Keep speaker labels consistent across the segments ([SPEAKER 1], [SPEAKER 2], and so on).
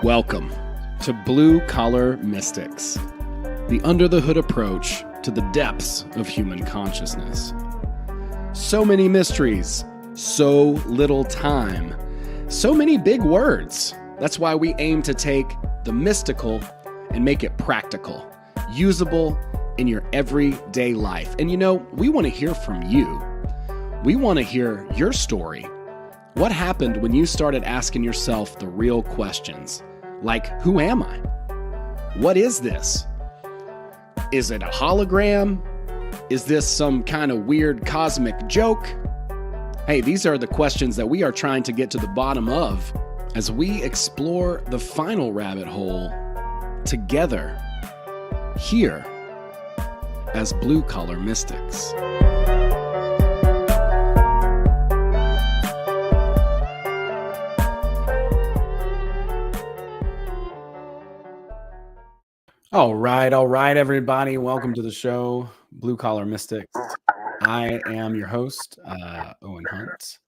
[SPEAKER 1] Welcome to Blue Collar Mystics, the under-the-hood approach to the depths of human consciousness. So many mysteries, so little time, so many big words. That's why we aim to take the mystical and make it practical, usable in your everyday life. And we want to hear from you. We want to hear your story. What happened when you started asking yourself the real questions? Like, who am I? What is this? Is it a hologram? Is this some kind of weird cosmic joke? Hey, these are the questions that we are trying to get to the bottom of as we explore the final rabbit hole together here as Blue Collar Mystics. All right, everybody. Welcome to the show, Blue Collar Mystics. I am your host, Owen Hunt.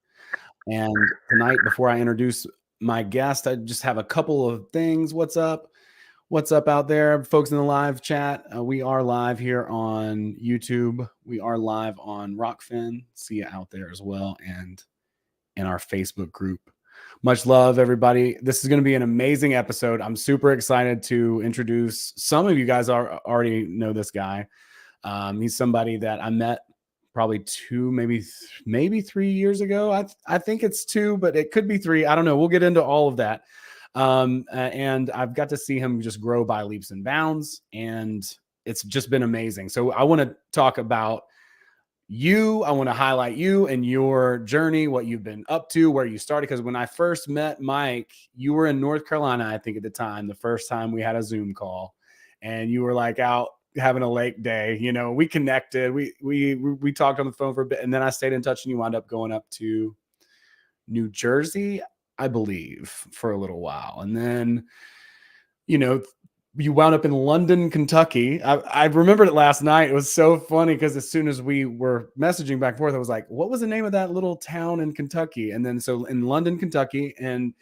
[SPEAKER 1] And tonight, before I introduce my guest, I just have a couple of things. What's up? What's up out there, folks in the live chat? We are live here on YouTube. We are live on Rockfin. See you out there as well, and in our Facebook group. Much love, everybody. This is going to be an amazing episode. I'm super excited to introduce. Some of you guys already know this guy. He's somebody that I met probably maybe 3 years ago. I think it's 2, but it could be 3. I don't know. We'll get into all of that. And I've got to see him just grow by leaps and bounds, and it's just been amazing. So I want to talk about you. I want to highlight you and your journey, what you've been up to, where you started. Because when I first met Mike, you were in North Carolina, I think at the time, the first time we had a Zoom call, and you were like out having a lake day. We connected, we talked on the phone for a bit, and then I stayed in touch, and you wound up going up to New Jersey, I believe, for a little while. And then, you wound up in London, Kentucky. I remembered it last night. It was so funny because as soon as we were messaging back and forth, I was like, what was the name of that little town in Kentucky? And then so in London, Kentucky, and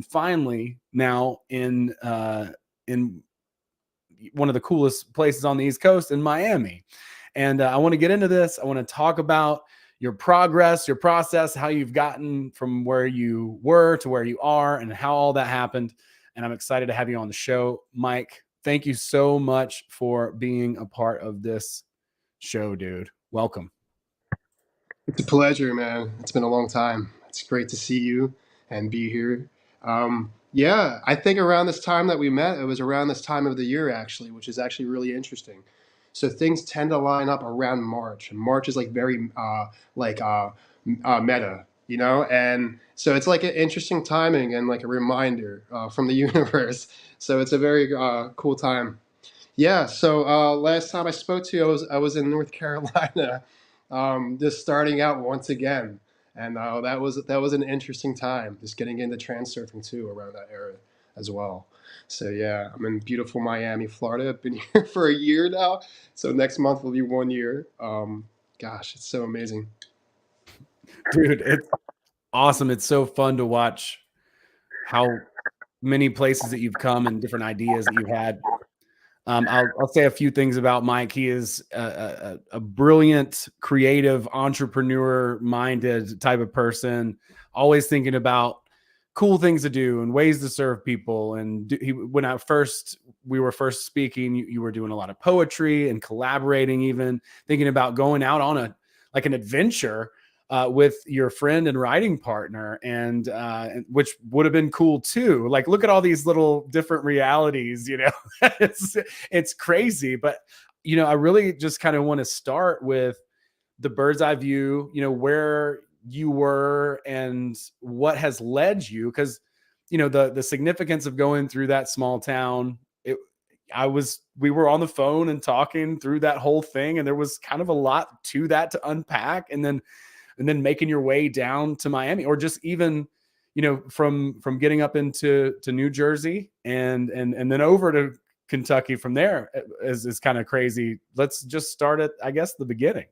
[SPEAKER 1] finally now in one of the coolest places on the East Coast in Miami. And I want to get into this. I want to talk about your progress, your process, how you've gotten from where you were to where you are, and how all that happened. And I'm excited to have you on the show. Mike, thank you so much for being a part of this show, dude. Welcome.
[SPEAKER 2] It's a pleasure, man. It's been a long time. It's great to see you and be here. Yeah, I think around this time that we met, it was around this time of the year, actually, which is actually really interesting. So things tend to line up around March. And March is like very meta, and so it's like an interesting timing and like a reminder from the universe. So it's a very cool time. Yeah. So last time I spoke to you, I was in North Carolina, just starting out once again, and that was an interesting time, just getting into transurfing too around that era as well. So yeah, I'm in beautiful Miami, Florida. I've been here for a year now, so next month will be 1 year. Gosh, it's so amazing.
[SPEAKER 1] Dude, it's awesome. It's so fun to watch how many places that you've come and different ideas that you've had. I'll say a few things about Mike. He is a brilliant, creative, entrepreneur-minded type of person, always thinking about cool things to do and ways to serve people. And when we were first speaking, you were doing a lot of poetry and collaborating, even thinking about going out on an adventure with your friend and writing partner, and which would have been cool too. Like, look at all these little different realities, it's crazy. But, I really just kind of want to start with the bird's eye view, where you were and what has led you. Because, the significance of going through that small town, we were on the phone and talking through that whole thing, and there was kind of a lot to that to unpack. And then making your way down to Miami, or just even, from getting up into New Jersey and then over to Kentucky from there is kind of crazy. Let's just start at, I guess, the beginning.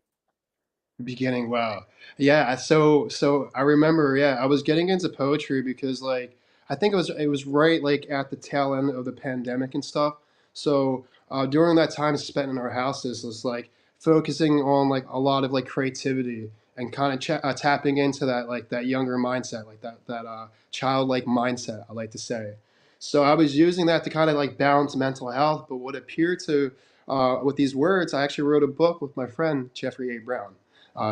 [SPEAKER 2] Beginning, wow. Yeah, so I remember, yeah, I was getting into poetry because like I think it was right like at the tail end of the pandemic and stuff. So during that time spent in our houses was like focusing on like a lot of like creativity and kind of tapping into that like that younger mindset, like that childlike mindset, I like to say. So I was using that to kind of like balance mental health, but what appeared to with these words, I actually wrote a book with my friend Jeffrey A. Brown,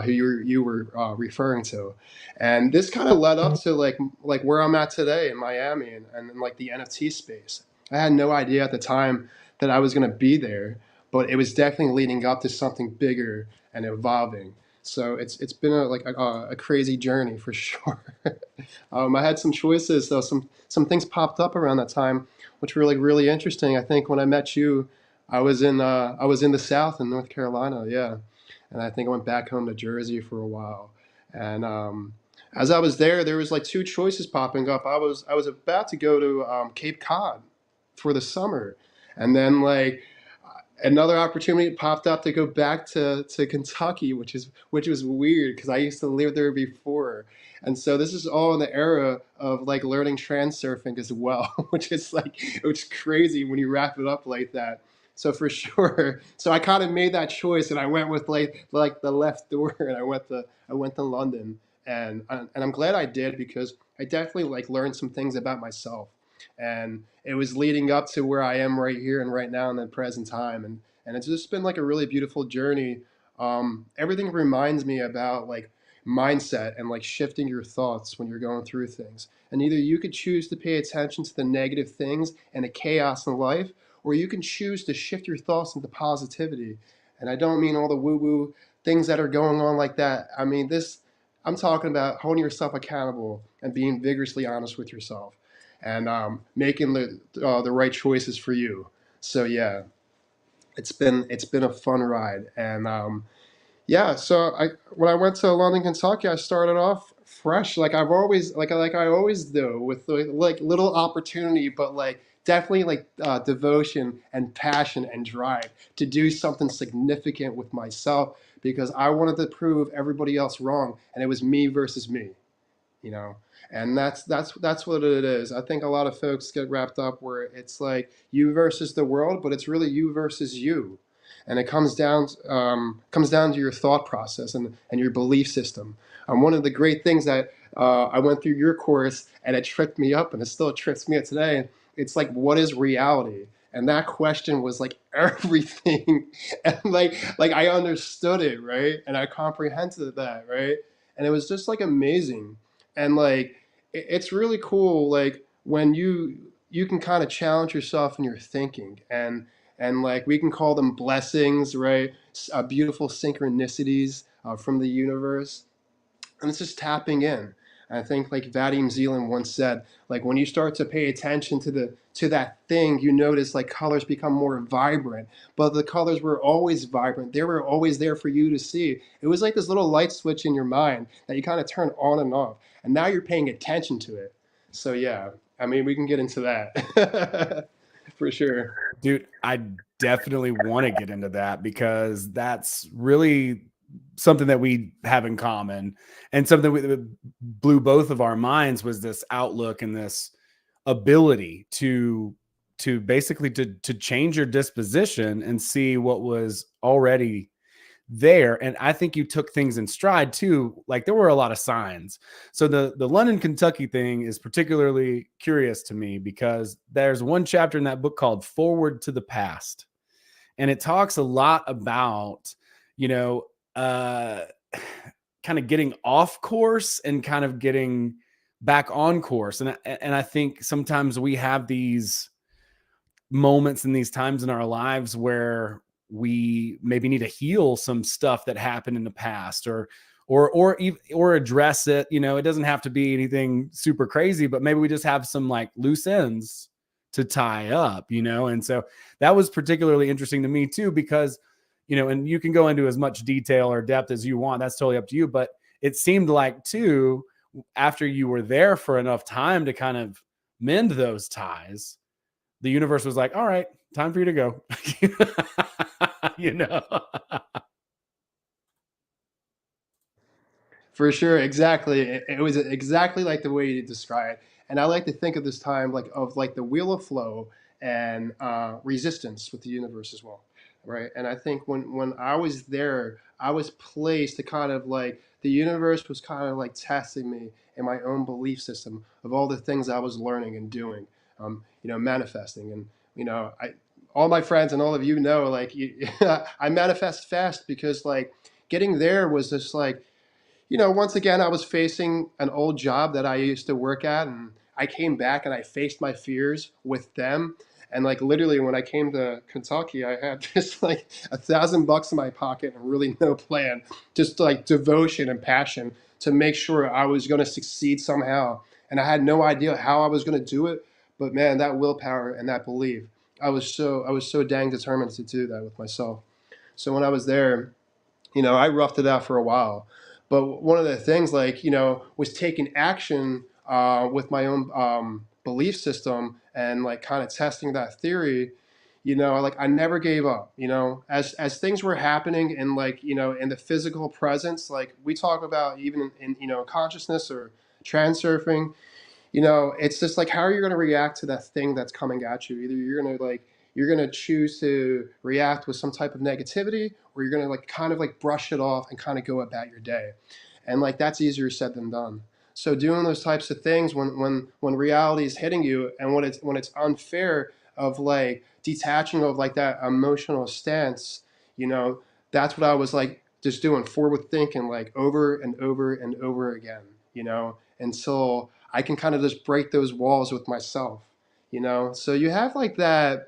[SPEAKER 2] who you were referring to, and this kind of led up to like where I'm at today in Miami and in like the NFT space. I had no idea at the time that I was going to be there, but it was definitely leading up to something bigger and evolving. So it's been a crazy journey for sure. I had some choices, though. Some things popped up around that time, which were like really interesting. I think when I met you, I was in the South in North Carolina, yeah, and I think I went back home to Jersey for a while. And as I was there, there was like two choices popping up. I was about to go to Cape Cod for the summer, and then like another opportunity popped up to go back to Kentucky, which was weird because I used to live there before. And so this is all in the era of like learning trans surfing as well, which is crazy when you wrap it up like that. So for sure, so I kind of made that choice, and I went with like the left door, and I went to London, and I'm glad I did because I definitely like learned some things about myself, and it was leading up to where I am right here and right now in the present time, and it's just been like a really beautiful journey. Everything reminds me about like mindset and like shifting your thoughts when you're going through things. And either you could choose to pay attention to the negative things and the chaos in life, or you can choose to shift your thoughts into positivity. And I don't mean all the woo woo things that are going on like that. I mean, I'm talking about holding yourself accountable and being vigorously honest with yourself and making the right choices for you. So yeah, it's been a fun ride, and yeah. So when I went to London, Kentucky, I started off fresh, like I always do, with like little opportunity, but like definitely like devotion and passion and drive to do something significant with myself because I wanted to prove everybody else wrong, and it was me versus me, you know. And that's what it is. I think a lot of folks get wrapped up where it's like you versus the world, but it's really you versus you, and it comes down to your thought process and your belief system. One of the great things that I went through your course, and it tripped me up, and it still trips me up today. It's like, what is reality? And that question was like everything, and like I understood it, right, and I comprehended that, right, and it was just like amazing. And like it's really cool like when you can kind of challenge yourself in your thinking, and like we can call them blessings, right? Beautiful synchronicities from the universe, and it's just tapping in. I think like Vadim Zeland once said, like when you start to pay attention to that thing, you notice like colors become more vibrant. But the colors were always vibrant. They were always there for you to see. It was like this little light switch in your mind that you kind of turn on and off. And now you're paying attention to it. So yeah, I mean we can get into that for sure.
[SPEAKER 1] Dude, I definitely want to get into that because that's really something that we have in common, and something that blew both of our minds was this outlook and this ability to basically to change your disposition and see what was already there. And I think you took things in stride too. Like there were a lot of signs. So the London, Kentucky thing is particularly curious to me because there's one chapter in that book called Forward to the Past. And it talks a lot about, you know, uh kind of getting off course and kind of getting back on course. And I think sometimes we have these moments and these times in our lives where we maybe need to heal some stuff that happened in the past, or address it. You know, it doesn't have to be anything super crazy, but maybe we just have some like loose ends to tie up, you know. And so that was particularly interesting to me too, because, you know, and you can go into as much detail or depth as you want, that's totally up to you, but it seemed like too, after you were there for enough time to kind of mend those ties, the universe was like, all right, time for you to go. You know?
[SPEAKER 2] For sure, exactly. It was exactly like the way you described it. And I like to think of this time like of like the wheel of flow and resistance with the universe as well, right? And I think when I was there, I was placed to kind of like the universe was kind of like testing me in my own belief system of all the things I was learning and doing, manifesting. And I all my friends and all of you know like I manifest fast because like getting there was just like once again, I was facing an old job that I used to work at, and I came back and I faced my fears with them. And like literally, when I came to Kentucky, I had just like $1,000 in my pocket and really no plan, just like devotion and passion to make sure I was going to succeed somehow. And I had no idea how I was going to do it, but man, that willpower and that belief, I was so dang determined to do that with myself. So when I was there, I roughed it out for a while. But one of the things, like, was taking action with my own belief system and like kind of testing that theory. Like I never gave up. As things were happening in like in the physical presence, like we talk about even in consciousness or transurfing, it's just like how are you going to react to that thing that's coming at you? Either you're going to choose to react with some type of negativity, or you're going to like kind of like brush it off and kind of go about your day. And like that's easier said than done. So doing those types of things when reality is hitting you and when it's unfair, of like detaching of like that emotional stance, you know, that's what I was like just doing, forward thinking like over and over and over again, until I can kind of just break those walls with myself, So you have like that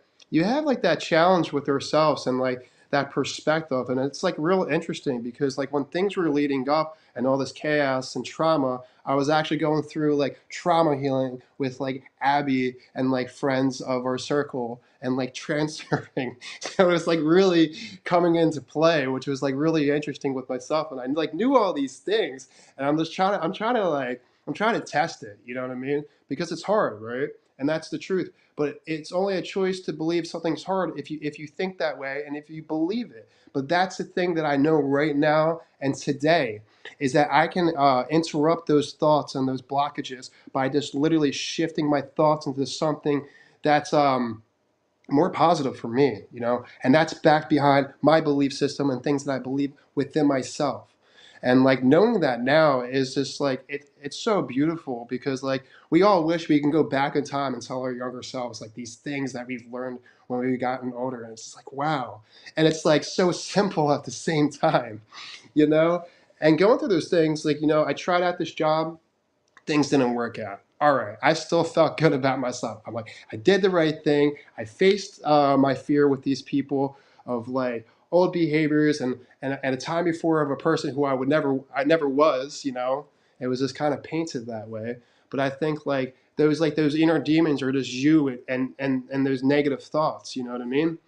[SPEAKER 2] challenge with ourselves and like that perspective, and it's like real interesting because like when things were leading up and all this chaos and trauma, I was actually going through like trauma healing with like Abby and like friends of our circle and like transferring. So it was like really coming into play, which was like really interesting with myself. And I like knew all these things, and I'm trying to test it, you know what I mean? Because it's hard, right? And that's the truth. But it's only a choice to believe something's hard if you think that way and if you believe it. But that's the thing that I know right now and today is that I can interrupt those thoughts and those blockages by just literally shifting my thoughts into something that's more positive for me, and that's backed behind my belief system and things that I believe within myself. And like knowing that now is just like it's so beautiful because like we all wish we can go back in time and tell our younger selves like these things that we've learned when we've gotten older. And it's just like wow. And it's like so simple at the same time, you know? And going through those things, like, I tried out this job, things didn't work out. All right, I still felt good about myself. I'm like, I did the right thing. I faced my fear with these people of like old behaviors and a time before of a person who I never was. It was just kind of painted that way. But I think like those inner demons are just you and those negative thoughts. You know what I mean?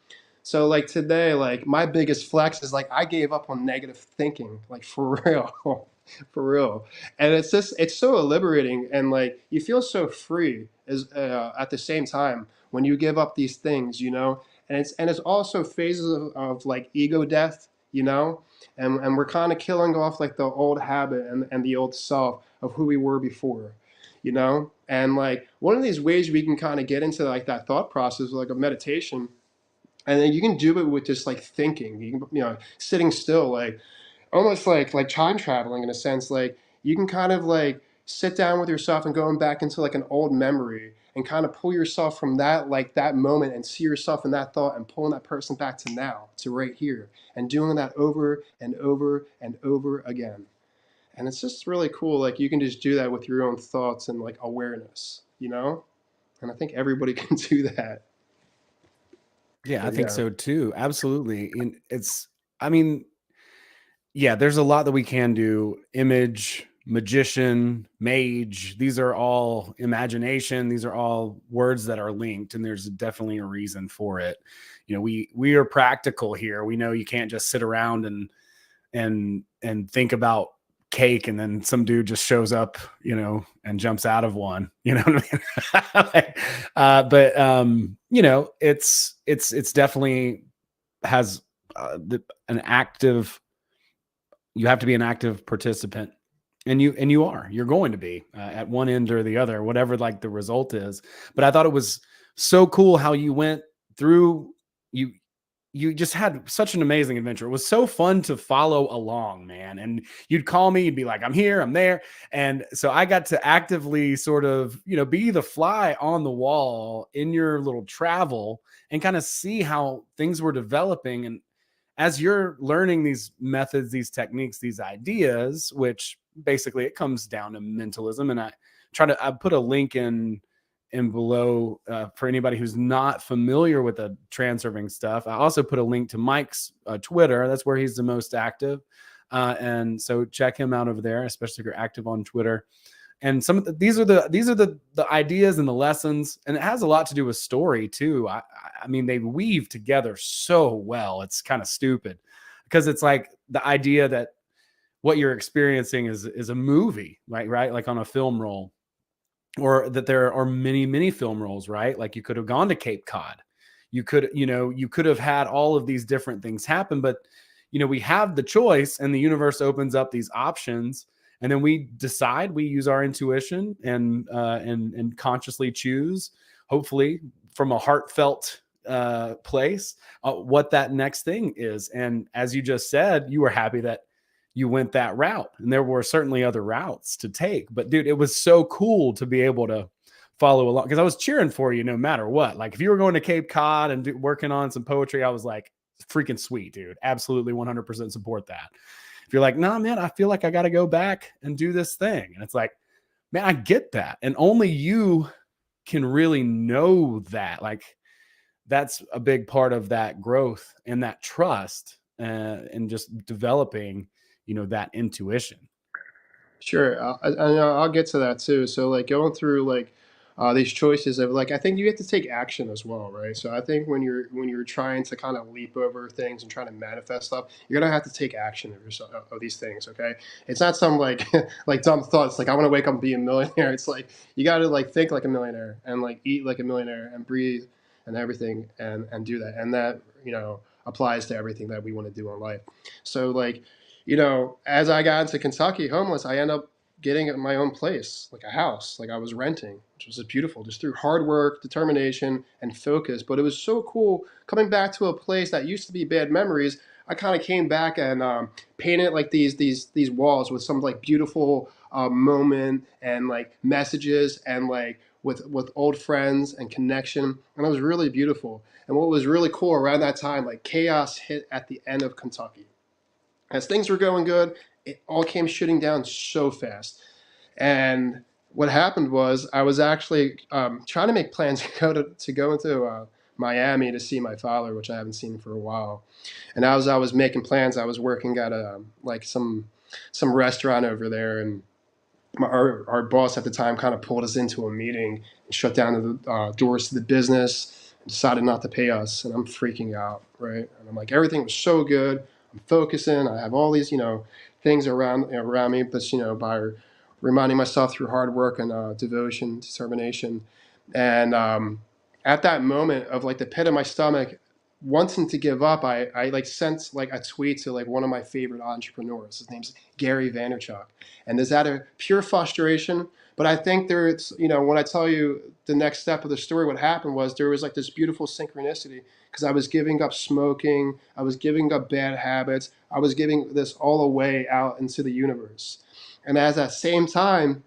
[SPEAKER 2] So like today, like my biggest flex is like I gave up on negative thinking, like for real, for real. And it's so liberating and like you feel so free as at the same time when you give up these things, And it's also phases of like ego death, and we're kind of killing off like the old habit and the old self of who we were before. And like one of these ways we can kind of get into like that thought process like a meditation, and then you can do it with just like thinking, sitting still, like almost like time traveling in a sense. Like you can kind of like sit down with yourself and going back into like an old memory and kind of pull yourself from that moment and see yourself in that thought and pulling that person back to now, to right here, and doing that over and over and over again. And it's just really cool. Like you can just do that with your own thoughts and like awareness. And I think everybody can do that.
[SPEAKER 1] Yeah, I
[SPEAKER 2] But
[SPEAKER 1] think
[SPEAKER 2] yeah.
[SPEAKER 1] so too. Absolutely. And I mean, yeah, there's a lot that we can do. Image, magician, mage, these are all imagination. These are all words that are linked, and there's definitely a reason for it. We are practical here. We know you can't just sit around and think about cake and then some dude just shows up, and jumps out of one. You know what I mean? But it's definitely has an active. You have to be an active participant And you're going to be at one end or the other, whatever like the result is. But I thought it was so cool how you went through, you just had such an amazing adventure. It was so fun to follow along, man. And you'd call me, you'd be like, I'm here, I'm there. And so I got to actively sort of, be the fly on the wall in your little travel and kind of see how things were developing. And as you're learning these methods, these techniques, these ideas, which basically it comes down to mentalism. And I put a link in below for anybody who's not familiar with the transurfing stuff. I also put a link to Mike's Twitter. That's where he's the most active. And so check him out over there, especially if you're active on Twitter. And some of these are the ideas and the lessons, and it has a lot to do with story too. I mean, they weave together so well. It's kind of stupid because it's like the idea that what you're experiencing is a movie, right? Like on a film roll, or that there are many film rolls, right? Like you could have gone to Cape Cod. You could have had all of these different things happen, but we have the choice, and the universe opens up these options. And then we decide, we use our intuition and consciously choose, hopefully from a heartfelt place, what that next thing is. And as you just said, you were happy that you went that route, and there were certainly other routes to take. But dude, it was so cool to be able to follow along, because I was cheering for you no matter what. Like if you were going to Cape Cod and working on some poetry, I was like, freaking sweet, dude. Absolutely 100% support that. If you're like, nah, man, I feel like I got to go back and do this thing. And it's like, man, I get that. And only you can really know that. Like that's a big part of that growth and that trust and just developing, that intuition.
[SPEAKER 2] Sure, I'll get to that too. So like going through like these choices of like I think you have to take action as well, right? So I think when you're trying to kind of leap over things and trying to manifest stuff, you're gonna have to take action of yourself of these things. Okay, it's not some like like dumb thoughts like I want to wake up and be a millionaire. It's like you got to like think like a millionaire and like eat like a millionaire and breathe and everything and do that, and that applies to everything that we want to do in life. So like as I got into Kentucky homeless, I ended up getting my own place, like a house, like I was renting, which was beautiful, just through hard work, determination, and focus. But it was so cool coming back to a place that used to be bad memories. I kind of came back and painted like these walls with some like beautiful moment and like messages and like with old friends and connection, and it was really beautiful. And what was really cool around that time, like chaos hit at the end of Kentucky as things were going good, it all came shooting down so fast. And what happened was I was actually trying to make plans to go into Miami to see my father, which I haven't seen for a while. And as I was making plans, I was working at a like some restaurant over there, and our boss at the time kind of pulled us into a meeting and shut down the doors to the business and decided not to pay us. And I'm freaking out, right? And I'm like, everything was so good. I'm focusing. I have all these, things around me, but by reminding myself through hard work and devotion, determination, and at that moment of like the pit of my stomach, wanting to give up, I like sent like a tweet to like one of my favorite entrepreneurs. His name's Gary Vaynerchuk, and is that a pure frustration? But I think there's, when I tell you the next step of the story, what happened was there was like this beautiful synchronicity because I was giving up smoking, I was giving up bad habits, I was giving this all away out into the universe. And at that same time,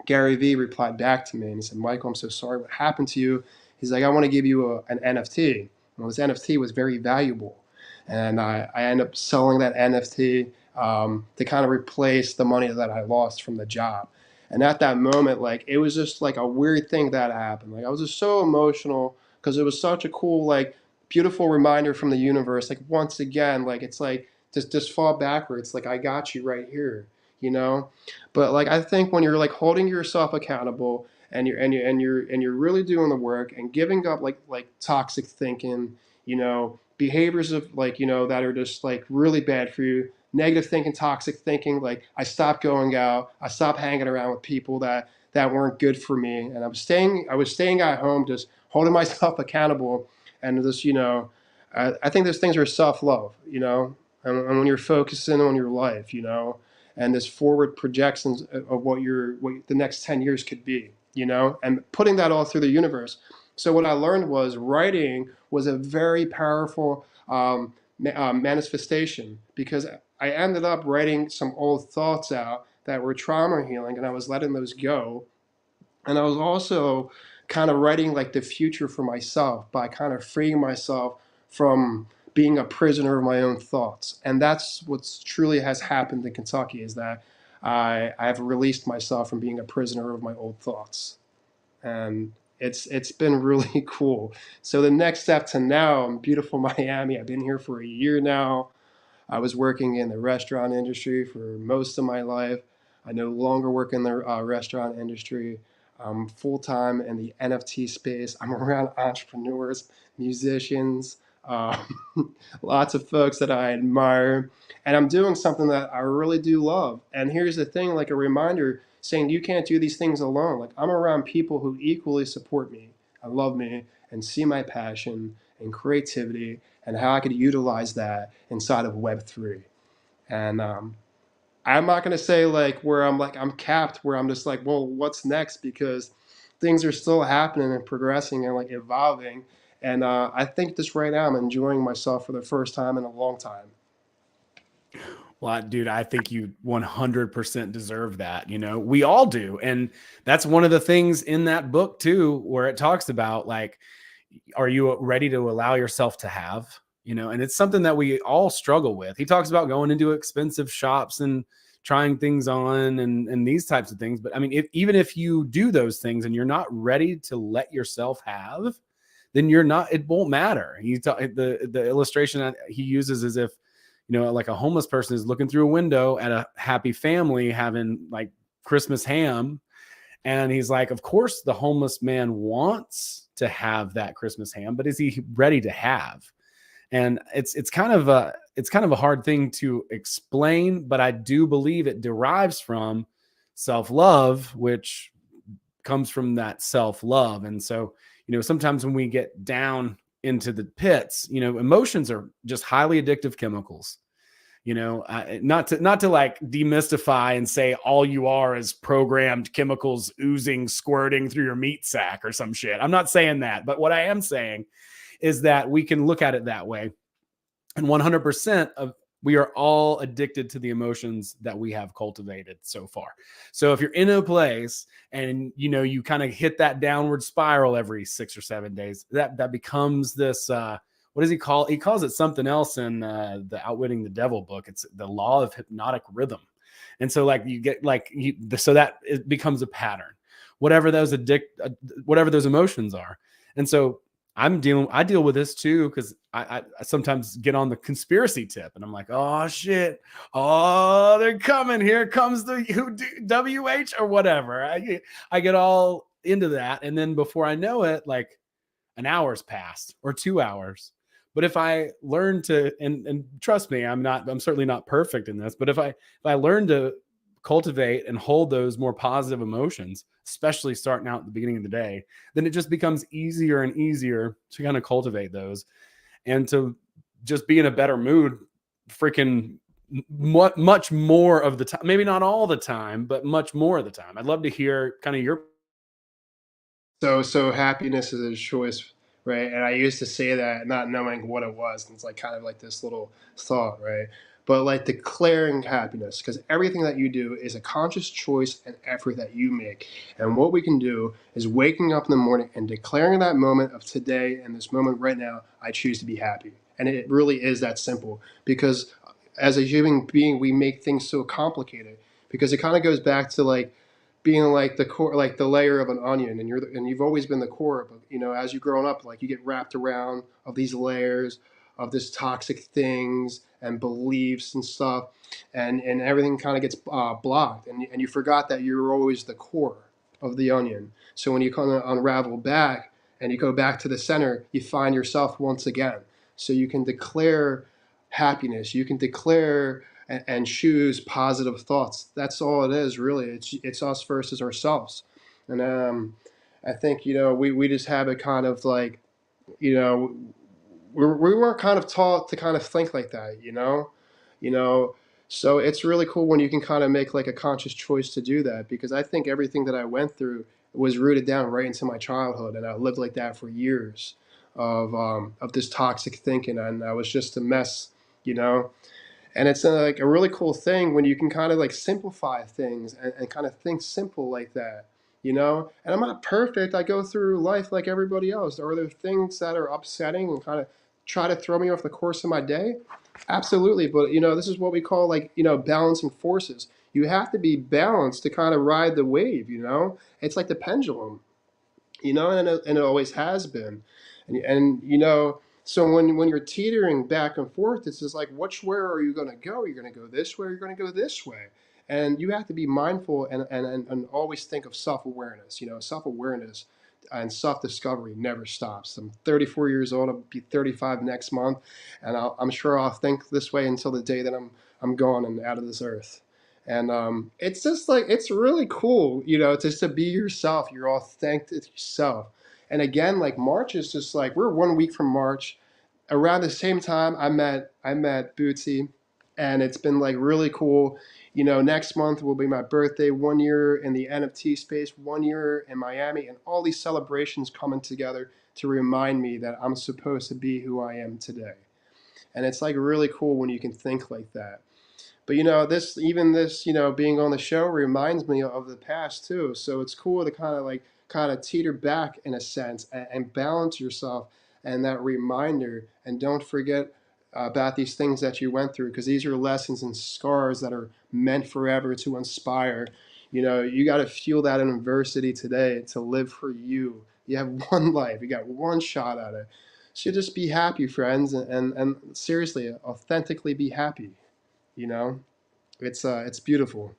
[SPEAKER 2] Gary Vee replied back to me and he said, Michael, I'm so sorry. What happened to you? He's like, I want to give you an NFT. Well, this NFT was very valuable. And I ended up selling that NFT to kind of replace the money that I lost from the job. And at that moment, like, it was just like a weird thing that happened. Like, I was just so emotional because it was such a cool, like, beautiful reminder from the universe. Like, once again, like, it's like, just fall backwards. Like, I got you right here, you know? But like, I think when you're like holding yourself accountable and you're really doing the work and giving up like toxic thinking, behaviors of like, that are just like really bad for you, negative thinking, toxic thinking. Like I stopped going out, I stopped hanging around with people that weren't good for me, and I was staying at home, just holding myself accountable, and just I think those things are self love, and when you're focusing on your life, and this forward projections of what the next 10 years could be, and putting that all through the universe. So what I learned was writing was a very powerful manifestation, because I ended up writing some old thoughts out that were trauma healing, and I was letting those go. And I was also kind of writing like the future for myself by kind of freeing myself from being a prisoner of my own thoughts. And that's what's truly has happened in Kentucky, is that I've released myself from being a prisoner of my old thoughts. And it's been really cool. So the next step to now, in beautiful Miami, I've been here for a year now. I was working in the restaurant industry for most of my life. I no longer work in the restaurant industry. I'm full time in the NFT space. I'm around entrepreneurs, musicians, lots of folks that I admire. And I'm doing something that I really do love. And here's the thing, like a reminder saying you can't do these things alone. Like, I'm around people who equally support me and love me and see my passion and creativity and how I could utilize that inside of Web3. And I'm not going to say like where I'm capped, where I'm just like, well, what's next? Because things are still happening and progressing and like evolving. And I think this right now, I'm enjoying myself for the first time in a long time.
[SPEAKER 1] Well, dude, I think you 100% deserve that. We all do. And that's one of the things in that book too, where it talks about like, are you ready to allow yourself to have, and it's something that we all struggle with. He talks about going into expensive shops and trying things on and these types of things. But I mean, even if you do those things and you're not ready to let yourself have, then it won't matter. The illustration that he uses is if, like a homeless person is looking through a window at a happy family having like Christmas ham. And he's like, of course, the homeless man wants to have that Christmas ham, but is he ready to have? And it's kind of a hard thing to explain, but I do believe it derives from self-love, which comes from that self-love. And so, sometimes when we get down into the pits, emotions are just highly addictive chemicals. Not to like demystify and say all you are is programmed chemicals oozing, squirting through your meat sack or some shit. I'm not saying that, but what I am saying is that we can look at it that way. And 100% of we are all addicted to the emotions that we have cultivated so far. So if you're in a place and you kind of hit that downward spiral every 6 or 7 days, that becomes this what does he call? He calls it something else in the Outwitting the Devil book. It's the law of hypnotic rhythm. And so like you get like so that it becomes a pattern, whatever those emotions are. And so I deal with this too, because I sometimes get on the conspiracy tip and I'm like, oh shit, oh, they're coming. Here comes the WH or whatever. I get all into that. And then before I know it, like an hour's passed or 2 hours. But if I learn to, and trust me, I'm certainly not perfect in this, but if I learn to cultivate and hold those more positive emotions, especially starting out at the beginning of the day, then it just becomes easier and easier to kind of cultivate those and to just be in a better mood freaking much more of the time. Maybe not all the time, but much more of the time. I'd love to hear kind of your.
[SPEAKER 2] So happiness is a choice, right? And I used to say that not knowing what it was. And it's like kind of like this little thought, right? But like declaring happiness, because everything that you do is a conscious choice and effort that you make. And what we can do is waking up in the morning and declaring that moment of today and this moment right now, I choose to be happy. And it really is that simple, because as a human being, we make things so complicated, because it kind of goes back to like being like the core, like the layer of an onion, and you've always been the core. But as you've grown up, like you get wrapped around of these layers of this toxic things and beliefs and stuff, and everything kind of gets blocked, and you forgot that you're always the core of the onion. So when you kind of unravel back and you go back to the center, you find yourself once again. So you can declare happiness. You can declare and choose positive thoughts. That's all it is, really. It's us versus ourselves. And I think we just have it kind of like you know we weren't kind of taught to kind of think like that. You know, So it's really cool when you can kind of make like a conscious choice to do that, because I think everything that I went through was rooted down right into my childhood, and I lived like that for years of this toxic thinking, and I was just a mess, you know. And it's like a really cool thing when you can kind of like simplify things and kind of think simple like that, you know. And I'm not perfect. I go through life like everybody else. Are there things that are upsetting and kind of try to throw me off the course of my day? Absolutely. But you know, this is what we call like, you know, balancing forces. You have to be balanced to kind of ride the wave, you know. It's like the pendulum, you know, and it always has been. And you know, so when you're teetering back and forth, it's just like, which way are you going to go? You're going to go this way, or you're going to go this way. And you have to be mindful and always think of self-awareness. You know, self-awareness and self-discovery never stops. I'm 34 years old. I'll be 35 next month, and I'm sure I'll think this way until the day that I'm gone and out of this earth. And it's just like, it's really cool, you know, just to be yourself, your authentic self. And again, like March is just like, we're 1 week from March. Around the same time, I met Bootsy, and it's been like really cool. You know, next month will be my birthday, 1 year in the NFT space, 1 year in Miami, and all these celebrations coming together to remind me that I'm supposed to be who I am today. And it's like really cool when you can think like that. But you know, this, you know, being on the show reminds me of the past too. So it's cool to kind of teeter back in a sense and balance yourself and that reminder, and don't forget about these things that you went through, because these are lessons and scars that are meant forever to inspire. You know, you got to feel that in adversity today to live for you. You have one life, you got one shot at it. So just be happy, friends, and seriously, authentically be happy, you know. It's beautiful.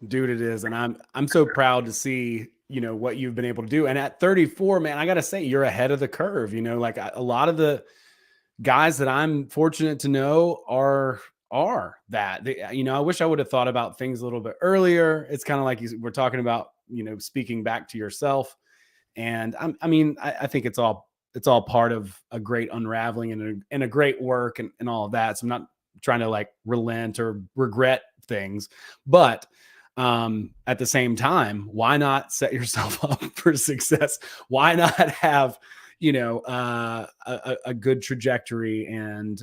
[SPEAKER 1] Dude, it is. And I'm so proud to see, you know, what you've been able to do. And at 34, man, I got to say, you're ahead of the curve. You know, like a lot of the guys that I'm fortunate to know are that. You know, I wish I would have thought about things a little bit earlier. It's kind of like we're talking about, you know, speaking back to yourself. And I mean, I think it's all part of a great unraveling and a great work and all of that. So I'm not trying to like relent or regret things, but at the same time, why not set yourself up for success? Why not have, you know, a good trajectory and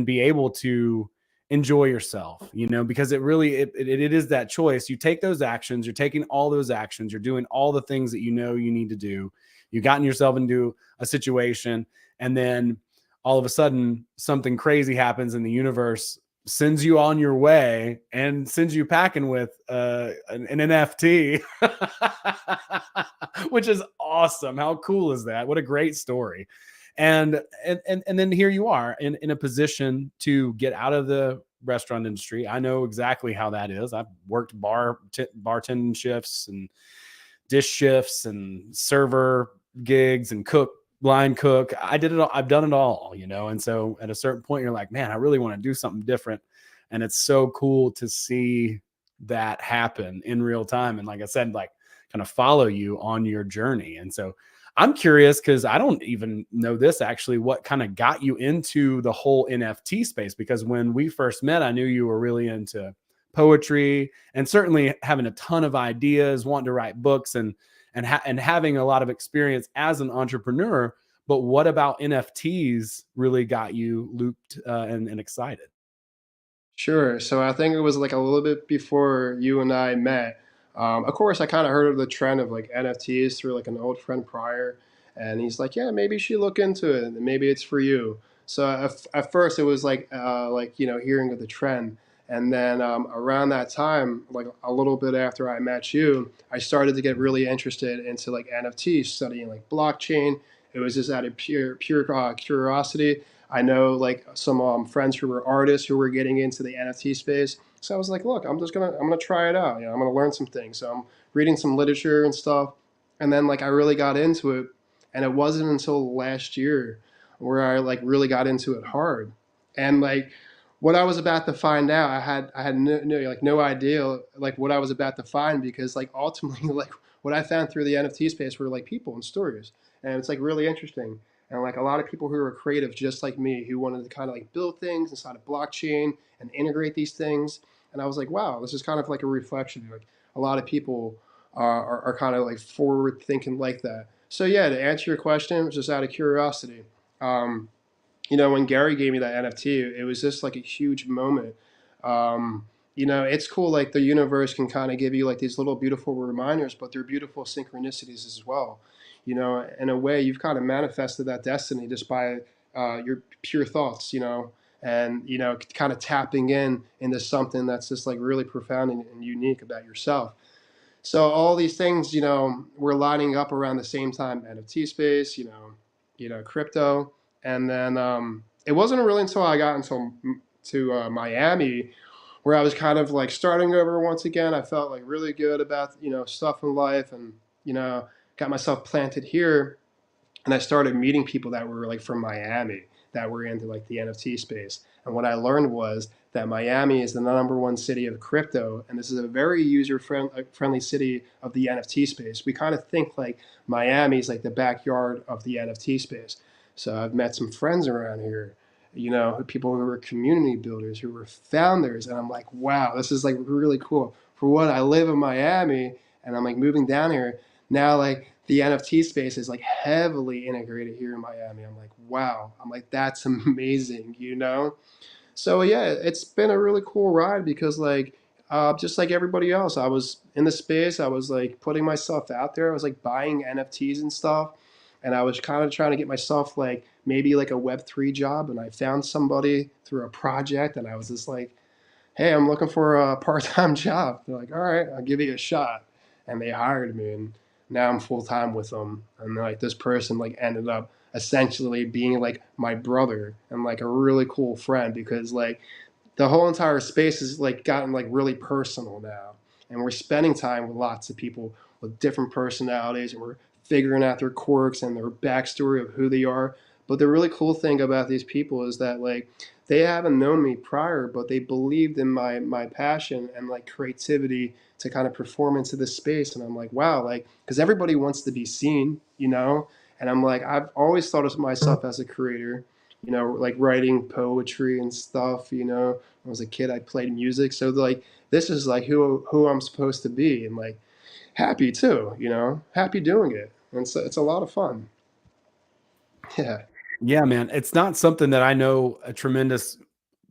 [SPEAKER 1] be able to enjoy yourself, you know, because it is that choice. You take those actions, you're taking all those actions, you're doing all the things that you know you need to do. You've gotten yourself into a situation, and then all of a sudden something crazy happens and the universe sends you on your way and sends you packing with an NFT, which is awesome. How cool is that? What a great story. And then here you are in a position to get out of the restaurant industry. I know exactly how that is. I've worked bartending shifts and dish shifts and server gigs and line cook. I did it all. I've done it all, you know. And so at a certain point, you're like, man, I really want to do something different. And it's so cool to see that happen in real time. And like I said, like kind of follow you on your journey. And so I'm curious, because I don't even know this actually, what kind of got you into the whole NFT space? Because when we first met, I knew you were really into poetry and certainly having a ton of ideas, wanting to write books and having a lot of experience as an entrepreneur. But what about NFTs really got you looped and excited?
[SPEAKER 2] Sure. So I think it was like a little bit before you and I met. Of course, I kind of heard of the trend of like NFTs through like an old friend prior, and he's like, "Yeah, maybe you should look into it. And maybe it's for you." So at first, it was like you know, hearing of the trend, and then around that time, like a little bit after I met you, I started to get really interested into like NFTs, studying like blockchain. It was just out of pure curiosity. I know like some friends who were artists who were getting into the NFT space. So I was like, look, I'm gonna try it out. You know, I'm gonna learn some things. So I'm reading some literature and stuff, and then like I really got into it, and it wasn't until last year where I like really got into it hard. And like what I was about to find out, I had no idea like what I was about to find, because like ultimately like what I found through the NFT space were like people and stories, and it's like really interesting. and like a lot of people who are creative just like me who wanted to kind of like build things inside of blockchain and integrate these things. And I was like, wow, this is kind of like a reflection. Like a lot of people are kind of like forward thinking like that. So yeah, to answer your question, just out of curiosity, um, when Gary gave me that NFT, it was just like a huge moment. Um, it's cool. Like the universe can kind of give you like these little beautiful reminders, but they're beautiful synchronicities as well. In a way, you've kind of manifested that destiny just by your pure thoughts. And kind of tapping in into something that's just like really profound and unique about yourself. So all these things, were lining up around the same time: NFT space, crypto, and then it wasn't really until I got to Miami where I was kind of like starting over once again. I felt like really good about stuff in life, and got myself planted here, and I started meeting people that were like from Miami that were into like the NFT space. And what I learned was that Miami is the number one city of crypto, and this is a very friendly city of the NFT space. We kind of think like Miami is like the backyard of the NFT space. So I've met some friends around here, people who were community builders, who were founders, and I'm like, wow, this is like really cool. For what, I live in Miami, and I'm like moving down here now, like the NFT space is like heavily integrated here in Miami. I'm like, wow. I'm like, that's amazing. So yeah, it's been a really cool ride because like, just like everybody else, I was in the space. I was like putting myself out there. I was like buying NFTs and stuff, and I was kind of trying to get myself like maybe like a Web3 job. And I found somebody through a project, and I was just like, hey, I'm looking for a part-time job. They're like, all right, I'll give you a shot. And they hired me, and now I'm full-time with them. And like this person like ended up essentially being like my brother and like a really cool friend, because like the whole entire space has like gotten like really personal now. And we're spending time with lots of people with different personalities, and we're figuring out their quirks and their backstory of who they are. But the really cool thing about these people is that like they haven't known me prior, but they believed in my passion and like creativity to kind of perform into this space. And I'm like, wow, like because everybody wants to be seen. And I'm like, I've always thought of myself as a creator, like writing poetry and stuff. When I was a kid, I played music, so like this is like who I'm supposed to be, and like happy too, happy doing it, and so it's a lot of fun. Yeah.
[SPEAKER 1] Yeah, man. It's not something that I know a tremendous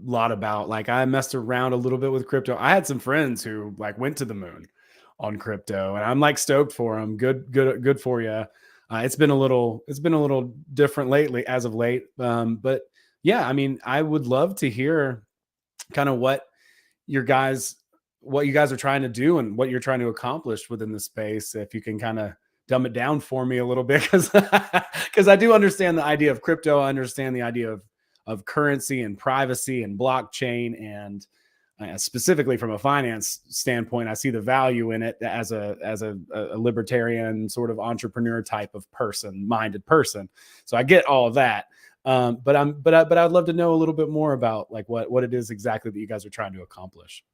[SPEAKER 1] lot about. Like I messed around a little bit with crypto. I had some friends who like went to the moon on crypto, and I'm like stoked for them. Good for you. It's been a little different lately, as of late. But yeah, I mean, I would love to hear kind of your guys what you guys are trying to do and what you're trying to accomplish within the space. If you can kind of dumb it down for me a little bit, because I do understand the idea of crypto. I understand the idea of currency and privacy and blockchain, and specifically from a finance standpoint, I see the value in it as a libertarian sort of entrepreneur type of minded person. So I get all of that. But I'd love to know a little bit more about like what it is exactly that you guys are trying to accomplish.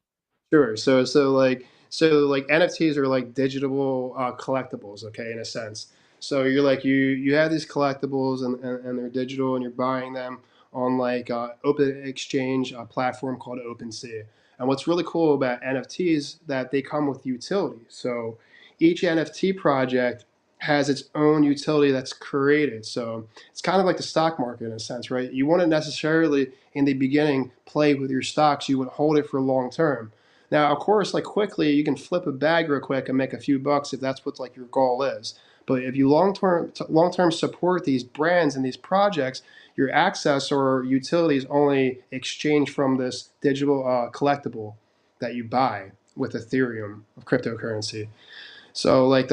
[SPEAKER 2] Sure. So like NFTs are like digital collectibles, okay, in a sense. So you're like you have these collectibles, and they're digital, and you're buying them on like open exchange platform called OpenSea. And what's really cool about NFTs that they come with utility. So each NFT project has its own utility that's created. So it's kind of like the stock market in a sense, right? You wouldn't necessarily in the beginning play with your stocks. You would hold it for long term. Now, of course, like quickly, you can flip a bag real quick and make a few bucks if that's what like your goal is. But if you long term support these brands and these projects, your access or utilities only exchange from this digital collectible that you buy with Ethereum of cryptocurrency. So like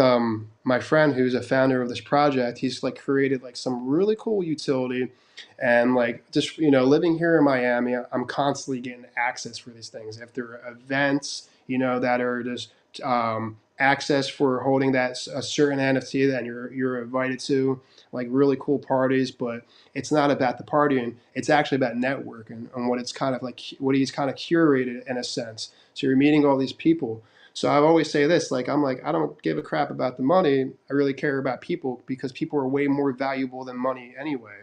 [SPEAKER 2] my friend who's a founder of this project, he's like created like some really cool utility, and like just living here in Miami, I'm constantly getting access for these things. If there are events, that are just access for holding a certain NFT that you're invited to, like really cool parties, but it's not about the partying. It's actually about networking and what it's kind of like what he's kind of curated in a sense. So you're meeting all these people. So I always say this, like, I'm like, I don't give a crap about the money. I really care about people, because people are way more valuable than money anyway.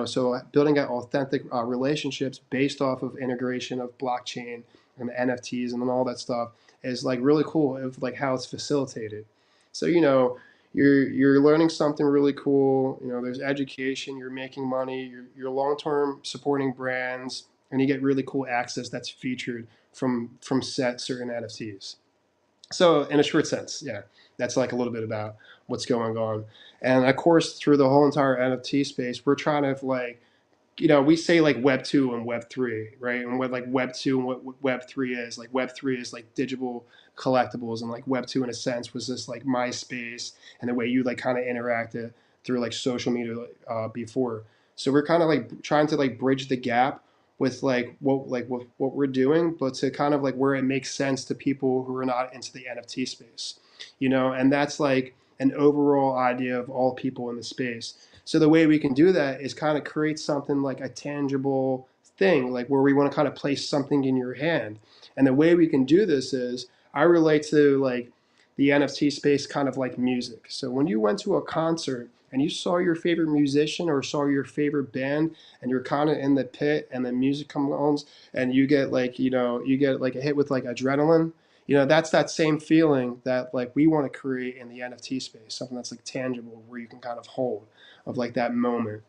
[SPEAKER 2] So building out authentic relationships based off of integration of blockchain and NFTs and all that stuff is like really cool of like how it's facilitated. So you're learning something really cool. There's education, you're making money, you're long term supporting brands, and you get really cool access that's featured from set certain NFTs. So in a short sense, yeah, that's like a little bit about what's going on. And of course, through the whole entire NFT space, we're trying to like, we say like Web 2 and Web 3, right? And what like Web 2 and what Web 3 is. Like Web 3 is like digital collectibles, and like Web 2 in a sense was this like MySpace and the way you like kind of interacted through like social media before. So we're kind of like trying to like bridge the gap with what we're doing, but to kind of like where it makes sense to people who are not into the NFT space, and that's like an overall idea of all people in the space. So the way we can do that is kind of create something like a tangible thing, like where we want to kind of place something in your hand. And the way we can do this is I relate to like the NFT space kind of like music. So when you went to a concert and you saw your favorite musician or saw your favorite band, and you're kind of in the pit and the music comes on, and you get like, you get like a hit with like adrenaline, that's that same feeling that like we want to create in the NFT space, something that's like tangible where you can kind of hold of like that moment.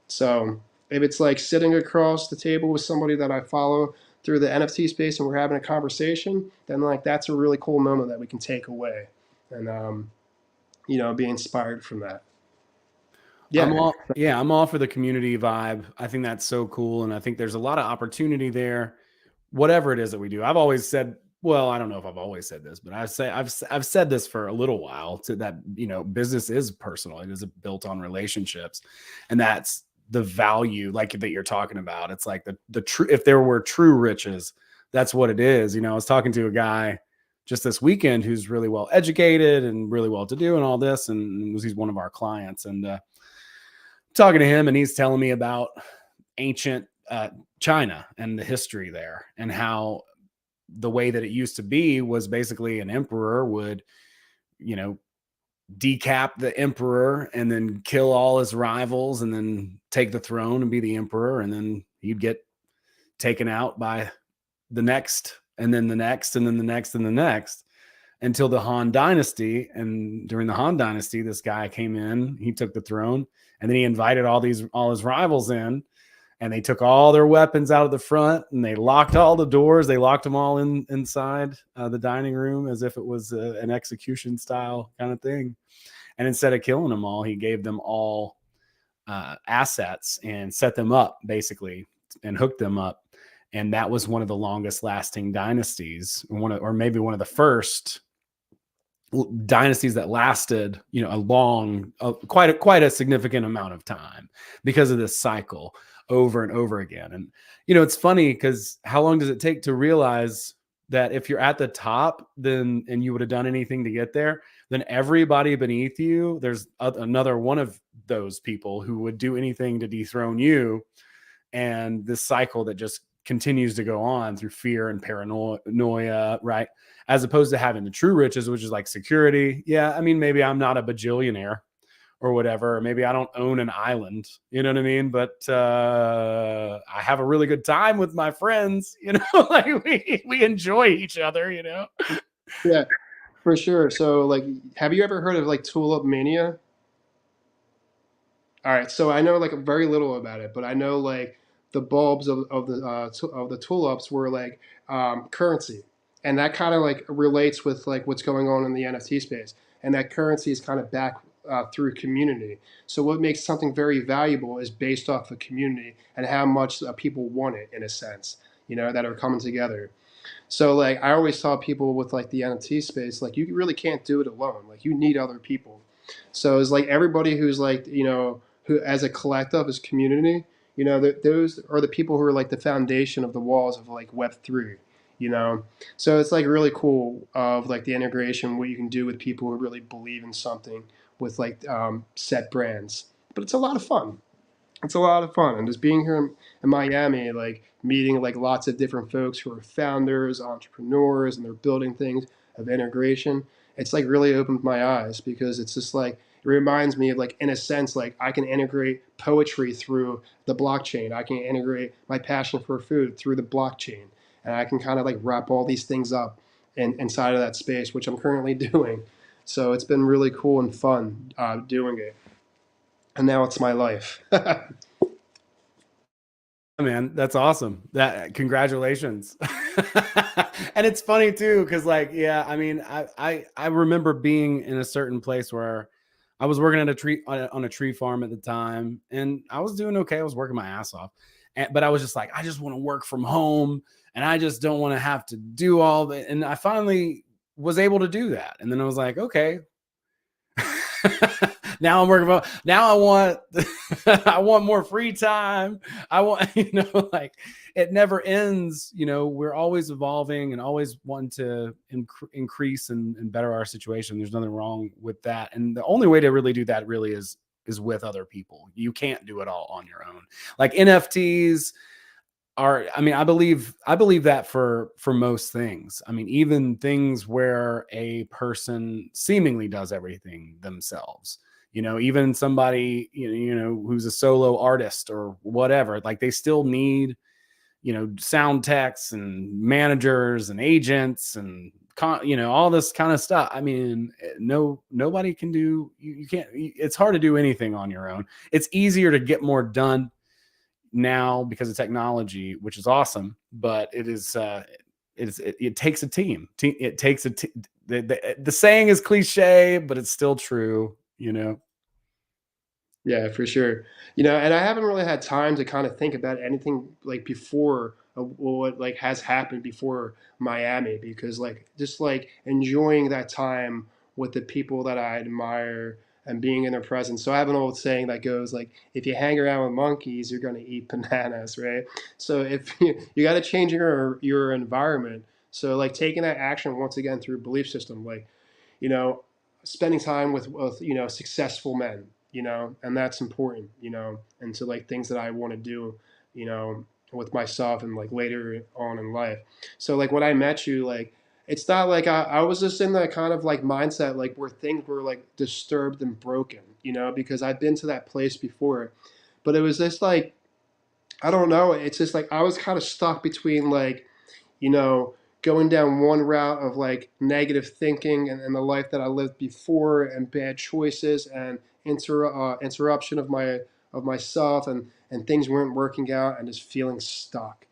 [SPEAKER 2] So if it's like sitting across the table with somebody that I follow through the NFT space and we're having a conversation, then like that's a really cool moment that we can take away and be inspired from that.
[SPEAKER 1] I'm
[SPEAKER 2] Yeah.
[SPEAKER 1] all yeah, I'm all for the community vibe. I think that's so cool, and I think there's a lot of opportunity there. Whatever it is that we do, I've always said. Well, I don't know if I've always said this, but I've said this for a little while. To that, business is personal. It is built on relationships, and that's the value, like that you're talking about. It's like the true. If there were true riches, that's what it is. I was talking to a guy just this weekend who's really well educated and really well to do and all this, and he's one of our clients, and talking to him, and he's telling me about ancient China and the history there, and how the way that it used to be was basically an emperor would, you know, decap the emperor and then kill all his rivals and then take the throne and be the emperor. And then he'd get taken out by the next, and then the next, and then the next, and the next, until the Han Dynasty. And during the Han Dynasty, this guy came in, he took the throne, and then he invited all his rivals in, and they took all their weapons out of the front, and they locked all the doors. They locked them all inside the dining room as if it was an execution style kind of thing. And instead of killing them all, he gave them all assets and set them up basically and hooked them up. And that was one of the longest lasting dynasties, or maybe one of the first dynasties that lasted, a long, quite a significant amount of time, because of this cycle over and over again. And it's funny because how long does it take to realize that if you're at the top, then and you would have done anything to get there, then everybody beneath you, there's another one of those people who would do anything to dethrone you, and this cycle that just continues to go on through fear and paranoia, right? As opposed to having the true riches, which is like security. Yeah, I mean, maybe I'm not a bajillionaire or whatever, or maybe I don't own an island, you know what I mean? But I have a really good time with my friends, like we enjoy each other,
[SPEAKER 2] Yeah, for sure. So like, have you ever heard of like Tulip Mania? All right, so I know like very little about it, but I know like the bulbs of the tulips were like currency, and that kind of like relates with like what's going on in the NFT space, and that currency is kind of back through community. So what makes something very valuable is based off of community and how much people want it in a sense, that are coming together. So like I always tell people with like the NFT space, like you really can't do it alone. Like you need other people. So it's like everybody who's like, who as a collective, as community, those are the people who are like the foundation of the walls of like Web 3, So it's like really cool of like the integration, what you can do with people who really believe in something with like set brands. But it's a lot of fun. it's a lot of fun. And just being here in Miami, like meeting like lots of different folks who are founders, entrepreneurs, and they're building things of integration. It's like really opened my eyes because it's just like it reminds me of like in a sense like I can integrate poetry through the blockchain. I can integrate my passion for food through the blockchain, and I can kind of like wrap all these things up inside of that space, which I'm currently doing. So it's been really cool and fun doing it, and now it's my life.
[SPEAKER 1] Man, that's awesome. That congratulations. And it's funny too, because like, yeah, I mean, I remember being in a certain place where I was working at a tree on a tree farm at the time, and I was doing okay. I was working my ass off, but I was just like, I just want to work from home, and I just don't want to have to do all that. And I finally was able to do that, and then I was like, okay, now I'm working from now I want I want more free time. I want, like it never ends. We're always evolving and always wanting to increase and better our situation. There's nothing wrong with that. And the only way to really do that really is with other people. You can't do it all on your own. Like NFTs are, I mean, I believe that for most things. I mean, even things where a person seemingly does everything themselves, even somebody, who's a solo artist or whatever, like they still need, sound techs and managers and agents and all this kind of stuff. I mean, nobody can do, you can't, it's hard to do anything on your own. It's easier to get more done now because of technology, which is awesome, but it takes a team. It takes the saying is cliche, but it's still true.
[SPEAKER 2] Yeah, for sure. And I haven't really had time to kind of think about anything like before what like has happened before Miami because like just like enjoying that time with the people that I admire and being in their presence. So I have an old saying that goes like, if you hang around with monkeys, you're going to eat bananas, right? So if you got to change your environment. So like taking that action once again through belief system, like you know, spending time with successful men, and that's important, and to like things that I want to do, you know, with myself and like later on in life. So like when I met you, like it's not like I was just in that kind of like mindset like where things were like disturbed and broken, because I've been to that place before, but it was just like I don't know. It's just like I was kind of stuck between like you know, going down one route of like negative thinking and the life that I lived before and bad choices and interruption of myself and things weren't working out and just feeling stuck,